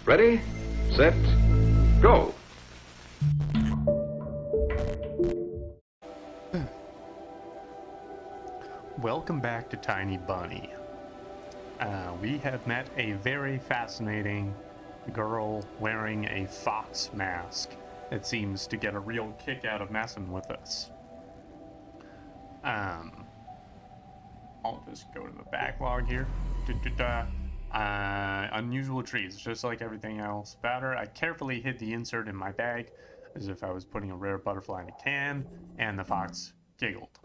Ready, set, go. Welcome back to Tiny Bunny. We have met a very fascinating girl wearing a fox mask that seems to get a real kick out of messing with us. I'll just go to the backlog here. Unusual trees, just like everything else about her. I carefully hid the insert in my bag as if I was putting a rare butterfly in a can, and the fox giggled.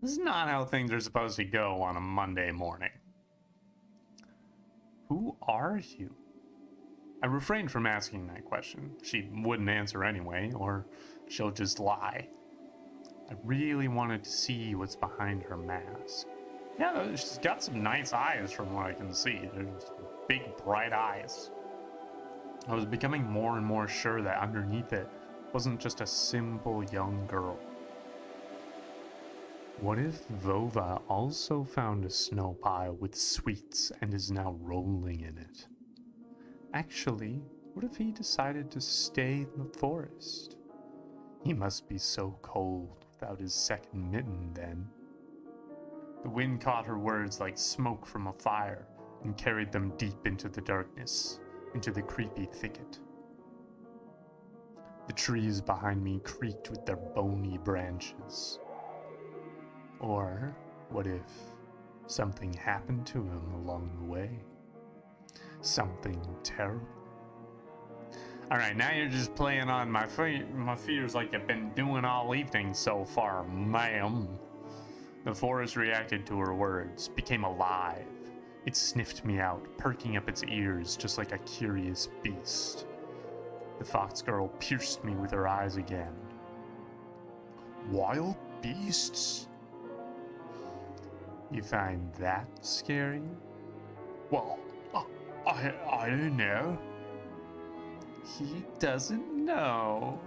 This is not how things are supposed to go on a Monday morning. Who are you? I refrained from asking that question. She wouldn't answer anyway, or she'll just lie. I really wanted to see what's behind her mask. Yeah, she's got some nice eyes from what I can see. There's big, bright eyes. I was becoming more and more sure that underneath it wasn't just a simple young girl. What if Vova also found a snow pile with sweets and is now rolling in it? Actually, what if he decided to stay in the forest? He must be so cold without his second mitten then. The wind caught her words like smoke from a fire and carried them deep into the darkness, into the creepy thicket. The trees behind me creaked with their bony branches. Or what if something happened to him along the way? Something terrible. Alright, now you're just playing on my fears like you've been doing all evening so far, ma'am. The forest reacted to her words, became alive. It sniffed me out, perking up its ears just like a curious beast. The fox girl pierced me with her eyes again. Wild beasts? You find that scary? Well, I don't know. He doesn't know.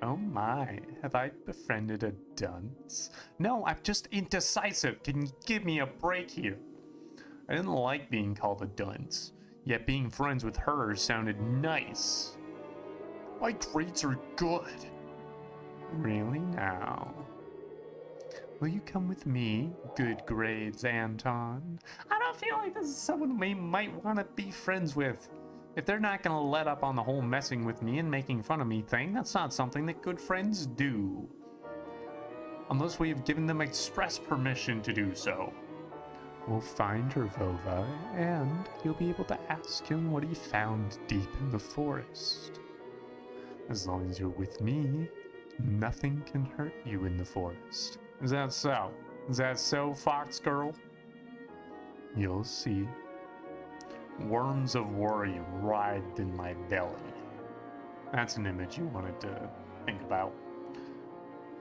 Oh my, have I befriended a dunce? No, I'm just indecisive. Can you give me a break here? I didn't like being called a dunce, yet being friends with her sounded nice. My grades are good. Really now? Will you come with me? Good grades, Anton. I don't feel like this is someone we might want to be friends with. If they're not going to let up on the whole messing with me and making fun of me thing, that's not something that good friends do. Unless we have given them express permission to do so. We'll find her, Vova, and you'll be able to ask him what he found deep in the forest. As long as you're with me, nothing can hurt you in the forest. Is that so? Is that so, Fox Girl? You'll see. Worms of worry writhed in my belly. That's an image you wanted to think about.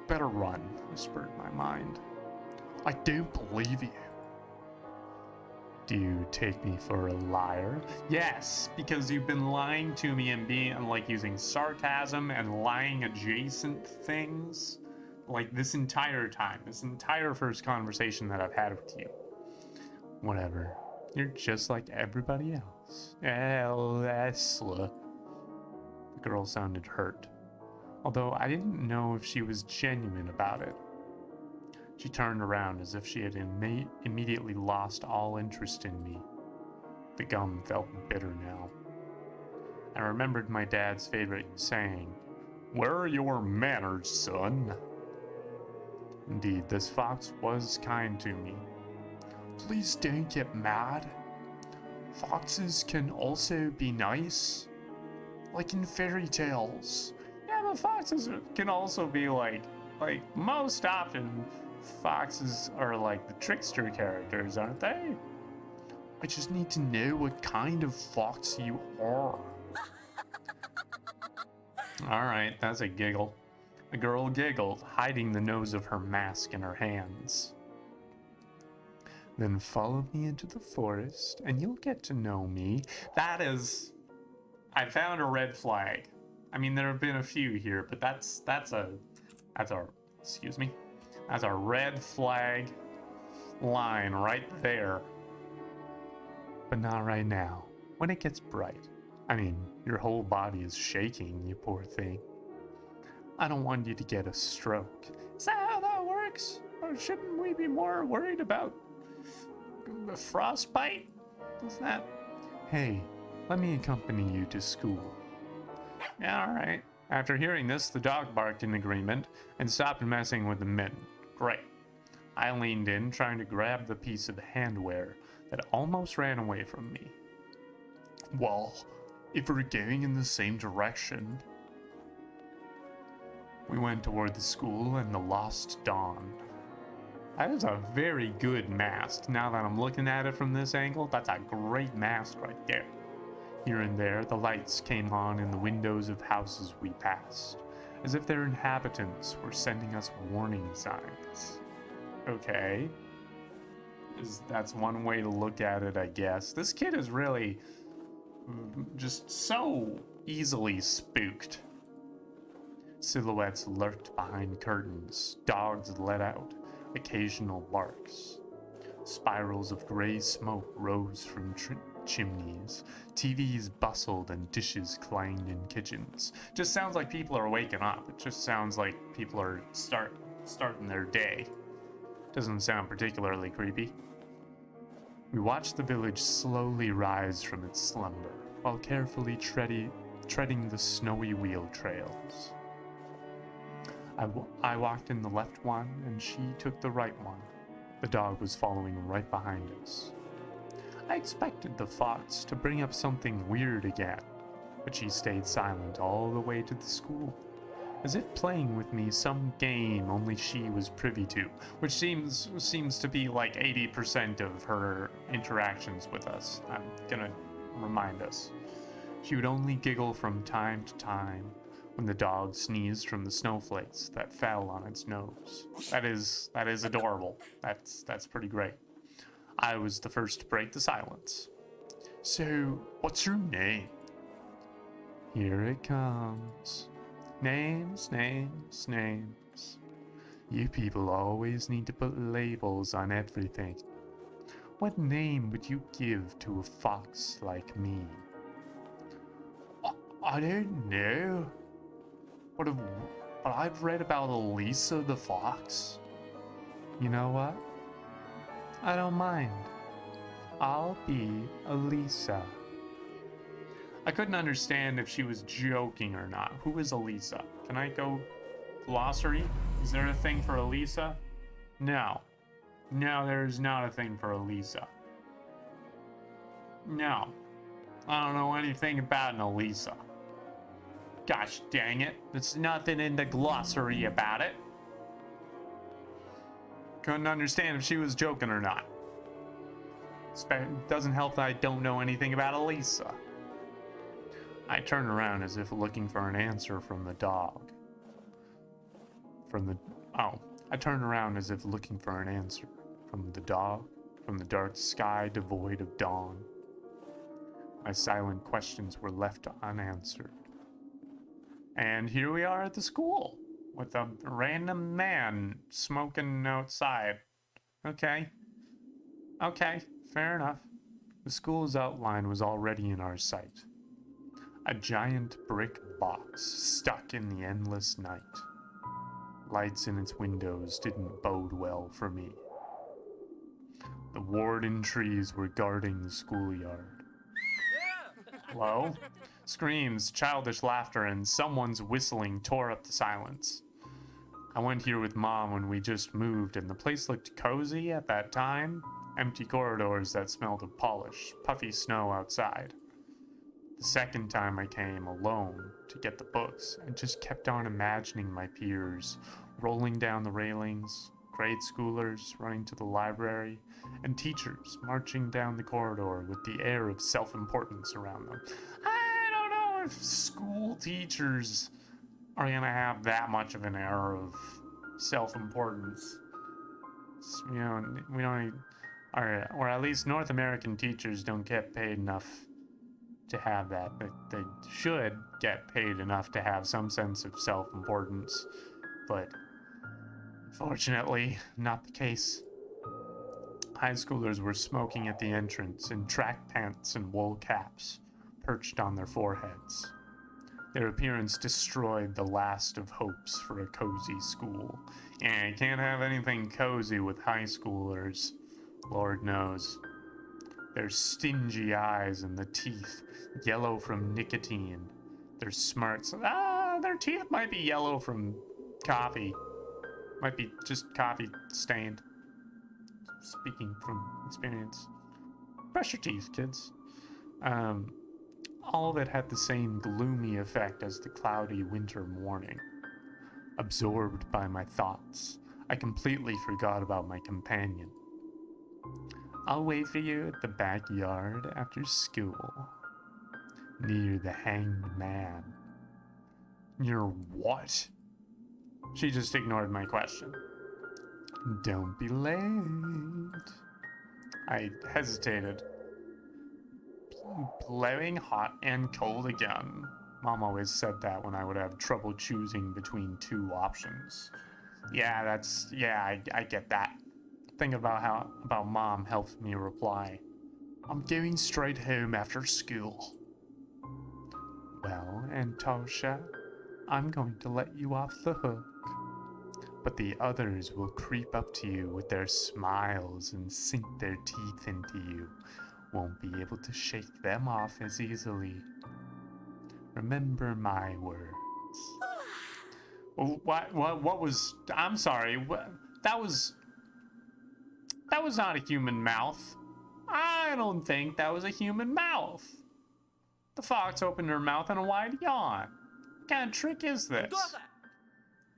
Better run, whispered my mind. I don't believe you. Do you take me for a liar? Yes, because you've been lying to me and being like using sarcasm and lying adjacent things like this entire time, this entire first conversation that I've had with you. Whatever. You're just like everybody else. The girl sounded hurt, although I didn't know if she was genuine about it. She turned around as if she had immediately lost all interest in me. The gum felt bitter now. I remembered my dad's favorite saying, "Where are your manners, son?" Indeed, this fox was kind to me. Please don't get mad. Foxes can also be nice. Like in fairy tales. Yeah, but foxes can also be like most often, foxes are like the trickster characters, aren't they? I just need to know what kind of fox you are. Alright, that's a giggle. The girl giggled, hiding the nose of her mask in her hands. Then follow me into the forest, and you'll get to know me. That is... I found a red flag. I mean, there have been a few here, but that's a red flag line right there. But not right now. when it gets bright. I mean, your whole body is shaking, you poor thing. I don't want you to get a stroke. Is that how that works? Or shouldn't we be more worried about a frostbite? Is that... Hey, let me accompany you to school. Yeah, alright. After hearing this, the dog barked in agreement and stopped messing with the mitten. Great. I leaned in, trying to grab the piece of handwear that almost ran away from me. Well, if we're going in the same direction... We went toward the school and the lost dawn. That is a very good mask. Now that I'm looking at it from this angle, that's a great mask right there. Here and there, the lights came on in the windows of houses we passed, as if their inhabitants were sending us warning signs. Okay. That's one way to look at it, I guess. This kid is really just so easily spooked. Silhouettes lurked behind curtains, dogs let out occasional barks. Spirals of gray smoke rose from chimneys. TVs bustled and dishes clanged in kitchens. Just sounds like people are waking up. It just sounds like people are starting their day. Doesn't sound particularly creepy. We watched the village slowly rise from its slumber, while carefully treading the snowy wheel trails. I walked in the left one, and she took the right one. The dog was following right behind us. I expected the fox to bring up something weird again, but she stayed silent all the way to the school, as if playing with me some game only she was privy to, which seems to be like 80% of her interactions with us. I'm gonna remind us. She would only giggle from time to time when the dog sneezed from the snowflakes that fell on its nose. That is adorable. That's pretty great. I was the first to break the silence. So, what's your name? Here it comes. Names, names, names. You people always need to put labels on everything. What name would you give to a fox like me? I don't know. But I've read about Elisa the fox. You know what? I don't mind. I'll be Elisa. I couldn't understand if she was joking or not. Who is Elisa? Can I go glossary? Is there a thing for Elisa? No. No, there is not a thing for Elisa. No. I don't know anything about an Elisa. Gosh dang it. There's nothing in the glossary about it. Couldn't understand if she was joking or not. Doesn't help that I don't know anything about Elisa. I turned around as if looking for an answer from the dog. I turned around as if looking for an answer from the dog, from the dark sky devoid of dawn. My silent questions were left unanswered. And here we are at the school, with a random man smoking outside. Okay, fair enough. The school's outline was already in our sight. A giant brick box stuck in the endless night. Lights in its windows didn't bode well for me. The warden trees were guarding the schoolyard. Hello? Screams, childish laughter, and someone's whistling tore up the silence. I went here with Mom when we just moved, and the place looked cozy at that time. Empty corridors that smelled of polish, puffy snow outside. The second time I came alone to get the books, I just kept on imagining my peers rolling down the railings, grade schoolers running to the library, and teachers marching down the corridor with the air of self-importance around them. I don't know if school teachers are gonna have that much of an air of self-importance. You know, we don't, or at least North American teachers don't get paid enough to have that. They should get paid enough to have some sense of self-importance, but unfortunately, not the case. High schoolers were smoking at the entrance in track pants and wool caps perched on their foreheads. Their appearance destroyed the last of hopes for a cozy school. And you can't have anything cozy with high schoolers, Lord knows. Their stingy eyes and the teeth, yellow from nicotine. Their smarts, their teeth might be yellow from coffee. Might be just coffee stained. Speaking from experience. Brush your teeth, kids. All of it had the same gloomy effect as the cloudy winter morning. Absorbed by my thoughts, I completely forgot about my companion. I'll wait for you at the backyard after school. Near the hanged man. Near what? She just ignored my question. Don't be late. I hesitated. Blowing hot and cold again. Mom always said that when I would have trouble choosing between two options. Yeah, I get that. Think about Mom helped me reply. I'm going straight home after school. Well, Antosha, I'm going to let you off the hook. But the others will creep up to you with their smiles and sink their teeth into you. Won't be able to shake them off as easily. Remember my words. What was... I'm sorry. That was not a human mouth. I don't think that was a human mouth. The fox opened her mouth in a wide yawn. What kind of trick is this?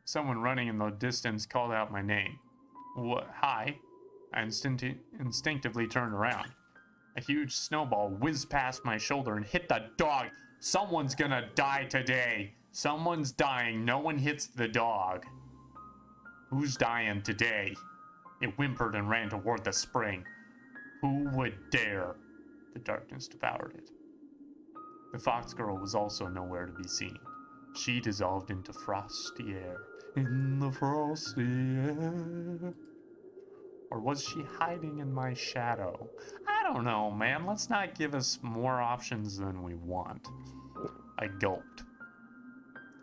Someone running in the distance called out my name. What? Hi. I instinctively turned around. A huge snowball whizzed past my shoulder and hit the dog. Someone's gonna die today. Someone's dying. No one hits the dog. Who's dying today? It whimpered and ran toward the spring. Who would dare? The darkness devoured it. The fox girl was also nowhere to be seen. She dissolved into frosty air. In the frosty air. Or was she hiding in my shadow? I don't know, man. Let's not give us more options than we want. I gulped.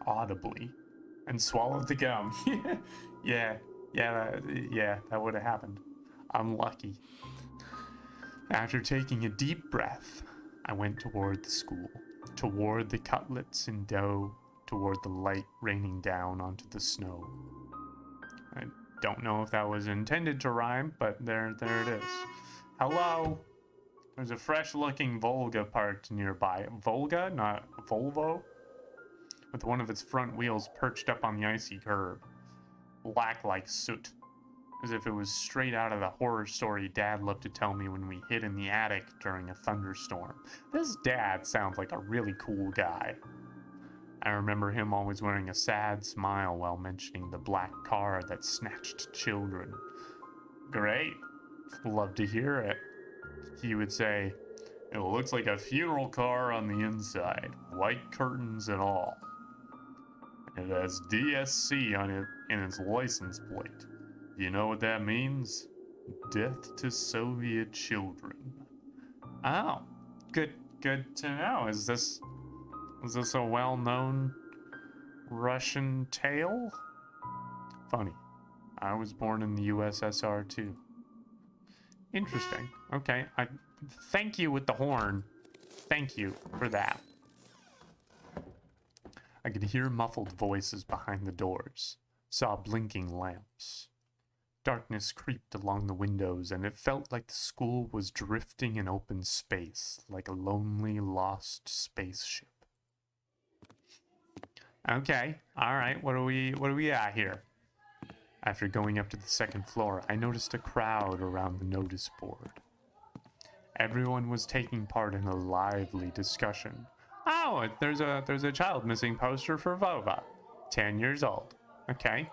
Audibly. And swallowed the gum. Yeah, that would have happened. I'm lucky. After taking a deep breath, I went toward the school. Toward the cutlets and dough. Toward the light raining down onto the snow. I don't know if that was intended to rhyme, but there it is. Hello? There's a fresh-looking Volga parked nearby. Volga, not Volvo? With one of its front wheels perched up on the icy curb. Black like soot. As if it was straight out of the horror story Dad loved to tell me when we hid in the attic during a thunderstorm. This Dad sounds like a really cool guy. I remember him always wearing a sad smile while mentioning the black car that snatched children. Great. Love to hear it. He would say, it looks like a funeral car on the inside. White curtains and all. It has DSC on it in its license plate. You know what that means? Death to Soviet children. Oh, good to know. Is this a well-known Russian tale? Funny. I was born in the USSR too. Interesting. Okay. Thank you with the horn. Thank you for that. I could hear muffled voices behind the doors. Saw blinking lamps. Darkness creeped along the windows, and it felt like the school was drifting in open space, like a lonely, lost spaceship. Okay, alright, what do we at here? After going up to the second floor, I noticed a crowd around the notice board. Everyone was taking part in a lively discussion. Oh, there's a child missing poster for Vova. 10 years old. Okay.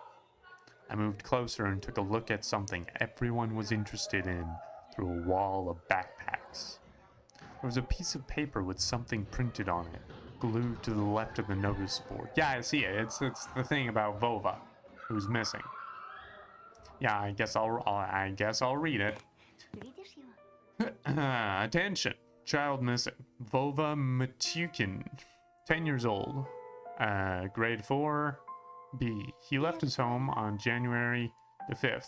I moved closer and took a look at something everyone was interested in through a wall of backpacks. There was a piece of paper with something printed on it, glued to the left of the notice board. Yeah, I see it. It's the thing about Vova, who's missing. Yeah, I guess I'll read it. Attention. Child missing. Vova Matukin. 10 years old. Grade 4. B. He left his home on January the 5th.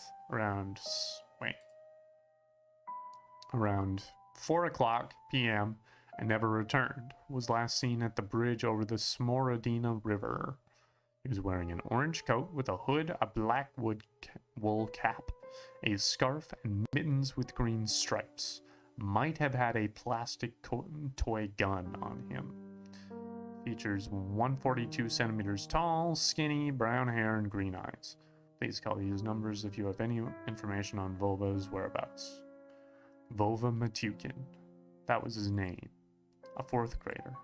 Around 4 o'clock p.m. and never returned. Was last seen at the bridge over the Smorodina River. He was wearing an orange coat with a hood, a black wool cap, a scarf, and mittens with green stripes. Might have had a plastic toy gun on him. Features 142 centimeters tall, skinny, brown hair, and green eyes. Please call these numbers if you have any information on Volva's whereabouts. Vova Matukin. That was his name. A 4th grader.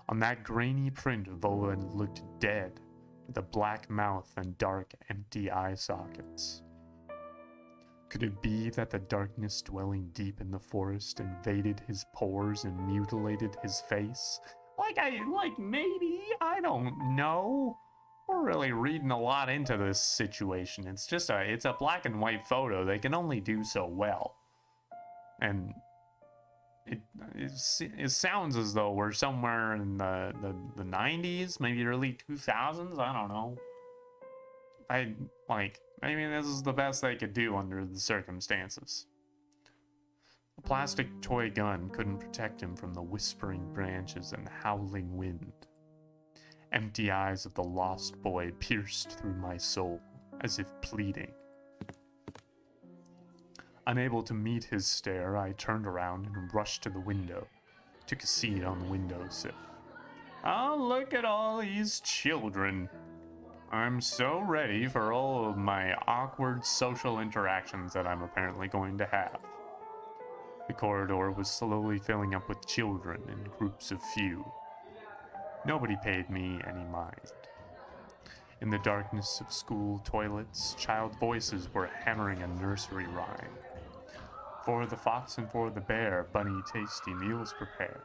On that grainy print, Vova looked dead, with a black mouth and dark, empty eye sockets. Could it be that the darkness dwelling deep in the forest invaded his pores and mutilated his face? Maybe? I don't know. We're really reading a lot into this situation. It's a black and white photo. They can only do so well. And it sounds as though we're somewhere in the 90s, maybe early 2000s. I don't know. Maybe this is the best they could do under the circumstances. A plastic toy gun couldn't protect him from the whispering branches and howling wind. Empty eyes of the lost boy pierced through my soul, as if pleading. Unable to meet his stare, I turned around and rushed to the window. Took a seat on the windowsill. Oh, look at all these children. I'm so ready for all of my awkward social interactions that I'm apparently going to have. The corridor was slowly filling up with children in groups of few. Nobody paid me any mind. In the darkness of school toilets, child voices were hammering a nursery rhyme. For the fox and for the bear, bunny tasty meals prepare.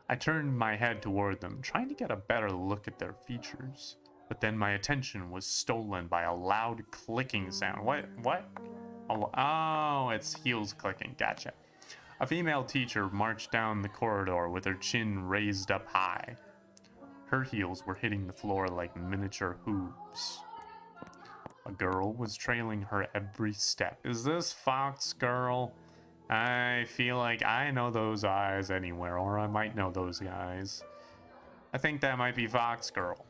I turned my head toward them, trying to get a better look at their features. But then my attention was stolen by a loud clicking sound. What? Oh, it's heels clicking. Gotcha. A female teacher marched down the corridor with her chin raised up high. Her heels were hitting the floor like miniature hooves. A girl was trailing her every step. Is this Fox Girl? I feel like I know those eyes anywhere, or I might know those guys. I think that might be Fox Girl.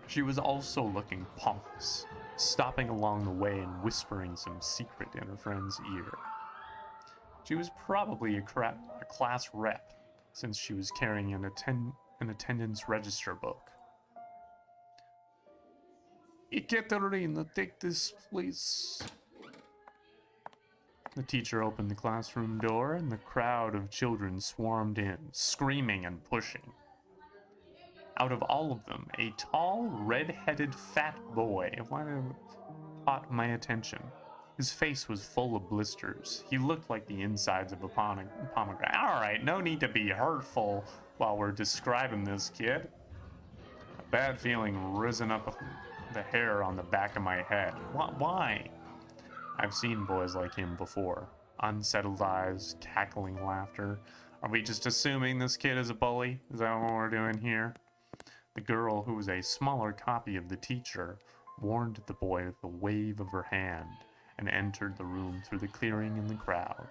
She was also looking pompous, stopping along the way and whispering some secret in her friend's ear. She was probably a class rep, since she was carrying an attendance register book. Ekaterina, take this, please. The teacher opened the classroom door, and the crowd of children swarmed in, screaming and pushing. Out of all of them, a tall, red-headed fat boy caught my attention. His face was full of blisters. He looked like the insides of a pomegranate. Alright, no need to be hurtful while we're describing this kid. A bad feeling risen up the hair on the back of my head. Why? I've seen boys like him before. Unsettled eyes, cackling laughter. Are we just assuming this kid is a bully? Is that what we're doing here? The girl, who was a smaller copy of the teacher, warned the boy with a wave of her hand and entered the room through the clearing in the crowd.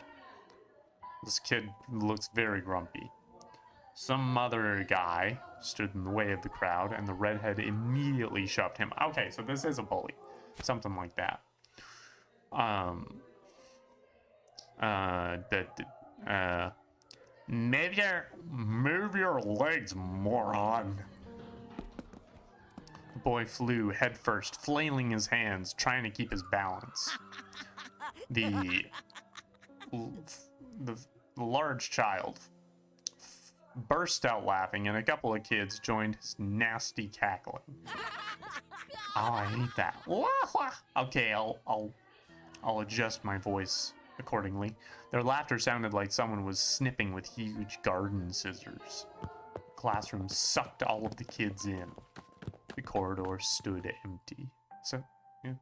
This kid looks very grumpy. Some other guy stood in the way of the crowd, and the redhead immediately shoved him. Okay, so this is a bully. Something like that. Move your legs, moron. The boy flew headfirst, flailing his hands, trying to keep his balance. The large child burst out laughing, and a couple of kids joined his nasty cackling. Oh, I hate that. Okay, I'll adjust my voice accordingly. Their laughter sounded like someone was snipping with huge garden scissors. The classroom sucked all of the kids in. The corridor stood empty. So, yeah.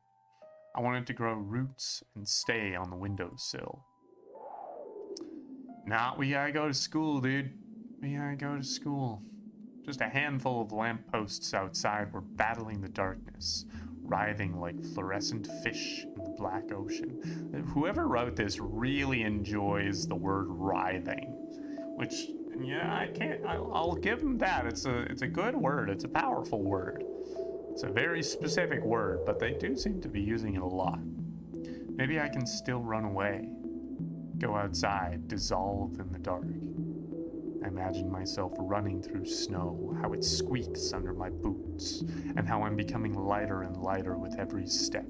I wanted to grow roots and stay on the windowsill. Nah, we gotta go to school, dude. We gotta go to school. Just a handful of lampposts outside were battling the darkness, writhing like fluorescent fish in the black ocean. Whoever wrote this really enjoys the word writhing, which, yeah, I'll give them that. It's a good word. It's a powerful word. It's a very specific word, but they do seem to be using it a lot. Maybe I can still run away, go outside, dissolve in the dark. I imagine myself running through snow, how it squeaks under my boots, and how I'm becoming lighter and lighter with every step.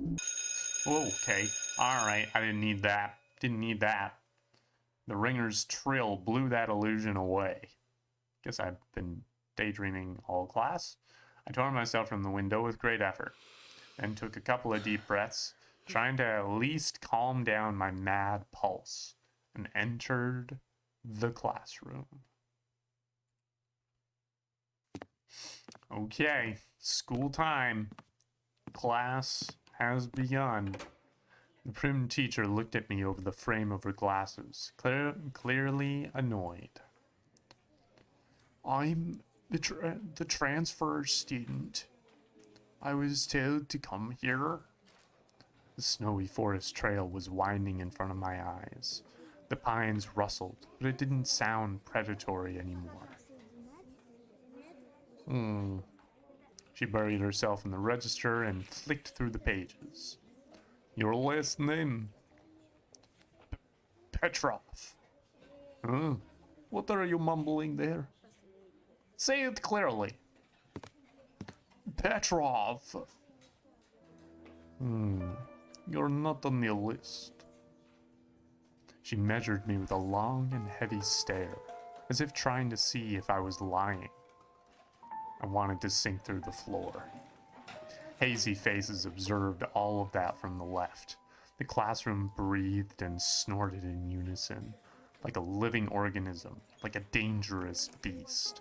Okay, alright, I didn't need that. Didn't need that. The ringer's trill blew that illusion away. Guess I've been daydreaming all class. I tore myself from the window with great effort, then took a couple of deep breaths, trying to at least calm down my mad pulse, and entered the classroom. Okay, school time. Class has begun. The prim teacher looked at me over the frame of her glasses, clearly annoyed. I'm the transfer student. I was told to come here. The snowy forest trail was winding in front of my eyes. The pines rustled, but it didn't sound predatory anymore. She buried herself in the register and flicked through the pages. Your last name? Petrov. What are you mumbling there? Say it clearly. Petrov. You're not on the list. She measured me with a long and heavy stare, as if trying to see if I was lying. I wanted to sink through the floor. Hazy faces observed all of that from the left. The classroom breathed and snorted in unison, like a living organism, like a dangerous beast.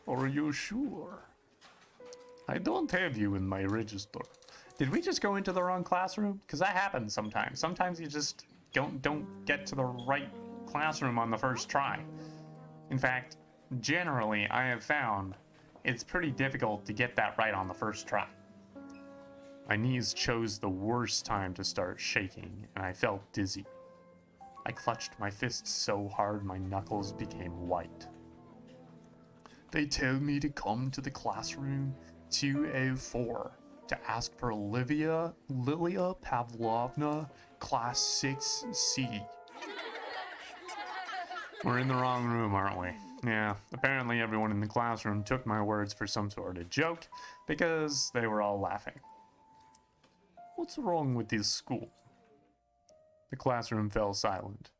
Are you sure? I don't have you in my register. Did we just go into the wrong classroom? Because that happens sometimes. Sometimes you just don't get to the right classroom on the first try. In fact, generally, I have found it's pretty difficult to get that right on the first try. My knees chose the worst time to start shaking, and I felt dizzy. I clutched my fists so hard my knuckles became white. They tell me to come to the classroom 204 to ask for Lilia Pavlovna, class 6C. We're in the wrong room, aren't we? Yeah, apparently everyone in the classroom took my words for some sort of joke because they were all laughing. What's wrong with this school? The classroom fell silent.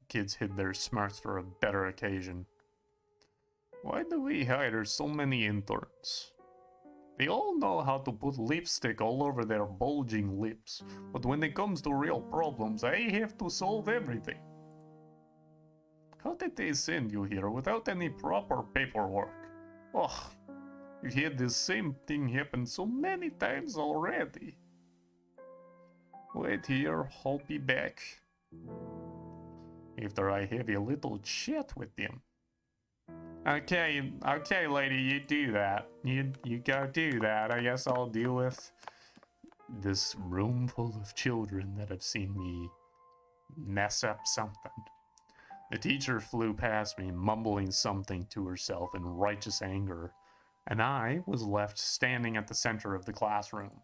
Kids hid their smarts for a better occasion. Why do we hire so many interns? They all know how to put lipstick all over their bulging lips, but when it comes to real problems, I have to solve everything. How did they send you here without any proper paperwork? Ugh, you've had this same thing happen so many times already. Wait here, I'll be back. After I have a little chat with them. Okay, lady, you do that. You go do that. I guess I'll deal with this room full of children that have seen me mess up something. The teacher flew past me, mumbling something to herself in righteous anger, and I was left standing at the center of the classroom,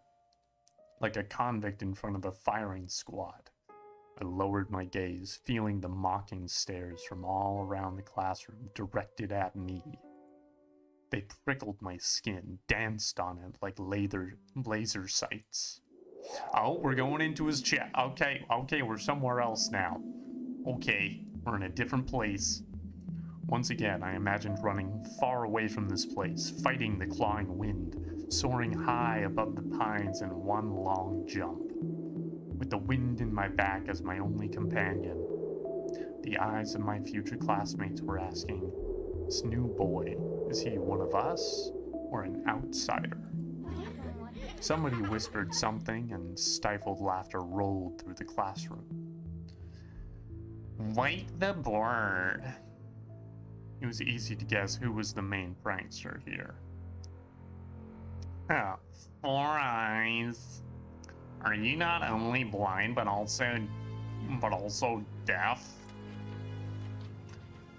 like a convict in front of a firing squad. I lowered my gaze, feeling the mocking stares from all around the classroom directed at me. They prickled my skin, danced on it like laser sights. Oh, we're going into his chat. Okay, we're somewhere else now. Okay, we're in a different place. Once again, I imagined running far away from this place, fighting the clawing wind, soaring high above the pines in one long jump. With the wind in my back as my only companion, the eyes of my future classmates were asking, this new boy, is he one of us or an outsider? Somebody whispered something, and stifled laughter rolled through the classroom. Wake the board. It was easy to guess who was the main prankster here. Oh, 4 eyes. Are you not only blind but also deaf?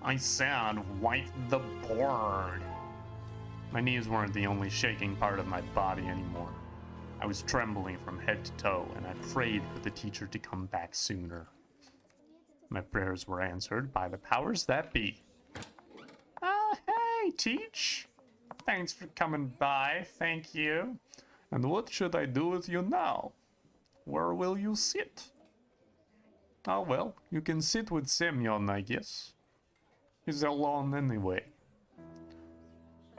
I said, wipe the board. My knees weren't the only shaking part of my body anymore. I was trembling from head to toe, and I prayed for the teacher to come back sooner. My prayers were answered by the powers that be. Hey, Teach. Thanks for coming by, thank you. And what should I do with you now? Where will you sit? Oh well, you can sit with Semyon, I guess. He's alone anyway.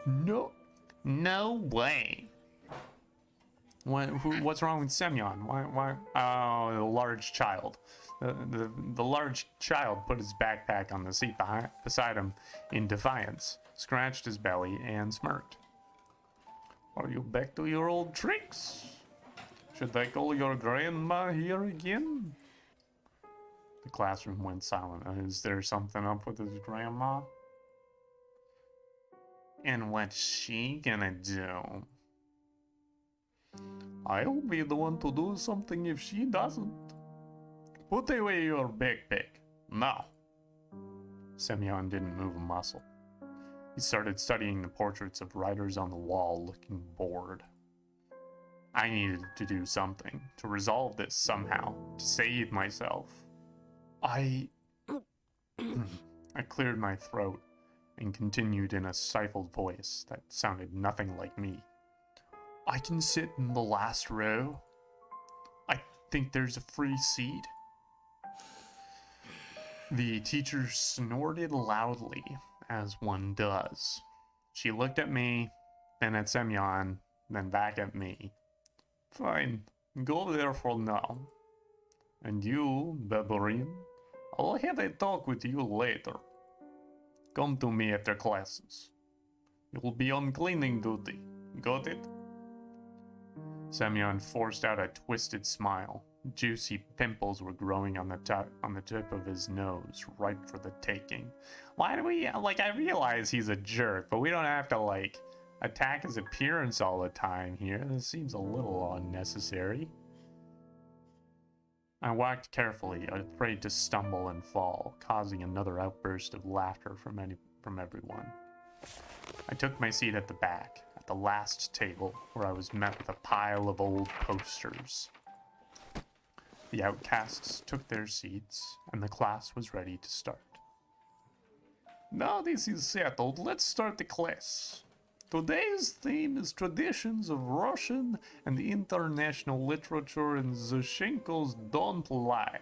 No way. What's wrong with Semyon? Why? Oh, the large child. The large child put his backpack on the seat beside him in defiance, scratched his belly, and smirked. Are you back to your old tricks? Should I call your grandma here again? The classroom went silent. Is there something up with his grandma? And what's she gonna do? I'll be the one to do something if she doesn't. Put away your backpack. Now. Semyon didn't move a muscle. He started studying the portraits of writers on the wall, looking bored. I needed to do something, to resolve this somehow, to save myself. I cleared my throat and continued in a stifled voice that sounded nothing like me. I can sit in the last row. I think there's a free seat. The teacher snorted loudly, as one does. She looked at me, then at Semyon, then back at me. Fine, go there for now. And you, Baburin, I'll have a talk with you later. Come to me after classes. You'll be on cleaning duty. Got it? Semyon forced out a twisted smile. Juicy pimples were growing on the tip of his nose, ripe for the taking. Why do we, I realize he's a jerk, but we don't have to, attack his appearance all the time here. This seems a little unnecessary. I walked carefully, afraid to stumble and fall, causing another outburst of laughter from everyone. I took my seat at the back, at the last table, where I was met with a pile of old posters. The outcasts took their seats, and the class was ready to start. Now this is settled, let's start the class. Today's theme is traditions of Russian and international literature in Zhushenko's Don't Lie.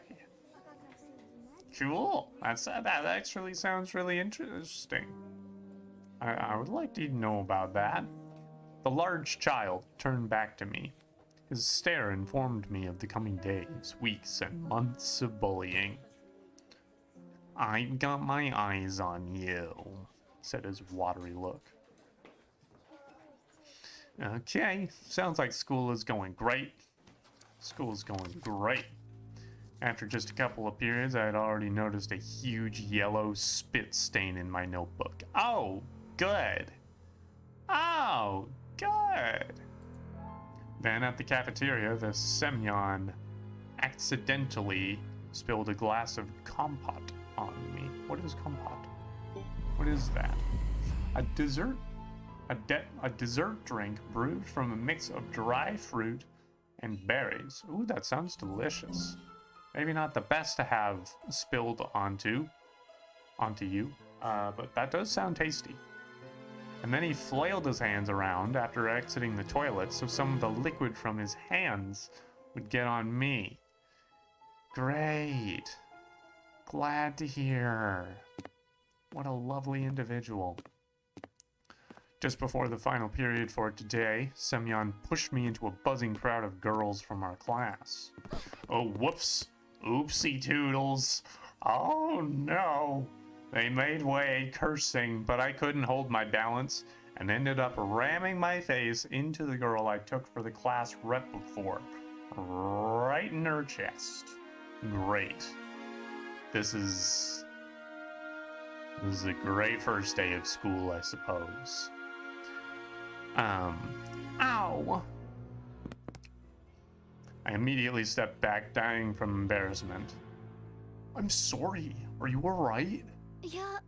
Cool, that actually sounds really interesting. I would like to know about that. The large child turned back to me. His stare informed me of the coming days, weeks, and months of bullying. I've got my eyes on you, said his watery look. Okay, sounds like school is going great. School's going great. After just a couple of periods, I had already noticed a huge yellow spit stain in my notebook. Oh, good. Oh, good. Then at the cafeteria, the Semyon accidentally spilled a glass of compote on me. What is compote? What is that? A dessert drink brewed from a mix of dry fruit and berries. Ooh, that sounds delicious. Maybe not the best to have spilled onto you, but that does sound tasty. And then he flailed his hands around after exiting the toilet so some of the liquid from his hands would get on me. Great. Glad to hear. What a lovely individual. Just before the final period for today, Semyon pushed me into a buzzing crowd of girls from our class. Oh, whoops. Oopsie toodles. Oh, no. They made way, cursing, but I couldn't hold my balance, and ended up ramming my face into the girl I took for the class rep before. Right in her chest. Great. This is a great first day of school, I suppose. Ow! I immediately stepped back, dying from embarrassment. I'm sorry. Are you alright? Yeah.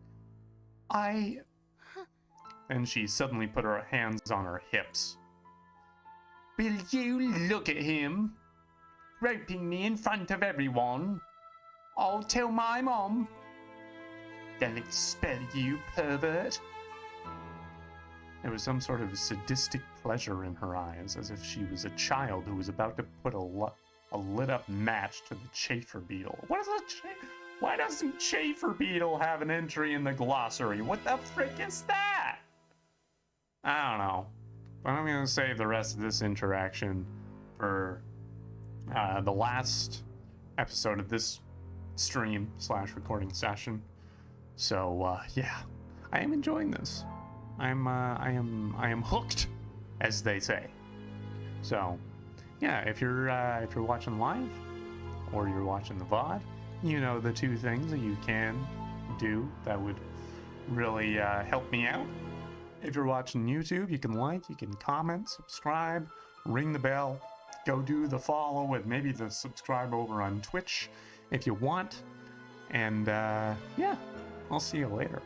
And she suddenly put her hands on her hips. Will you look at him? Raping me in front of everyone? I'll tell my mom. They'll expel you, pervert. There was some sort of sadistic pleasure in her eyes, as if she was a child who was about to put a lit-up match to the chafer beetle. Why doesn't chafer beetle have an entry in the glossary? What the frick is that? I don't know. But I'm going to save the rest of this interaction for the last episode of this stream/recording session. So yeah, I am enjoying this. I am hooked, as they say. So yeah, if you're watching live or you're watching the VOD, you know the two things that you can do that would really help me out. If you're watching YouTube, you can like, you can comment, subscribe, ring the bell, go do the follow and maybe the subscribe over on Twitch if you want. And yeah, I'll see you later.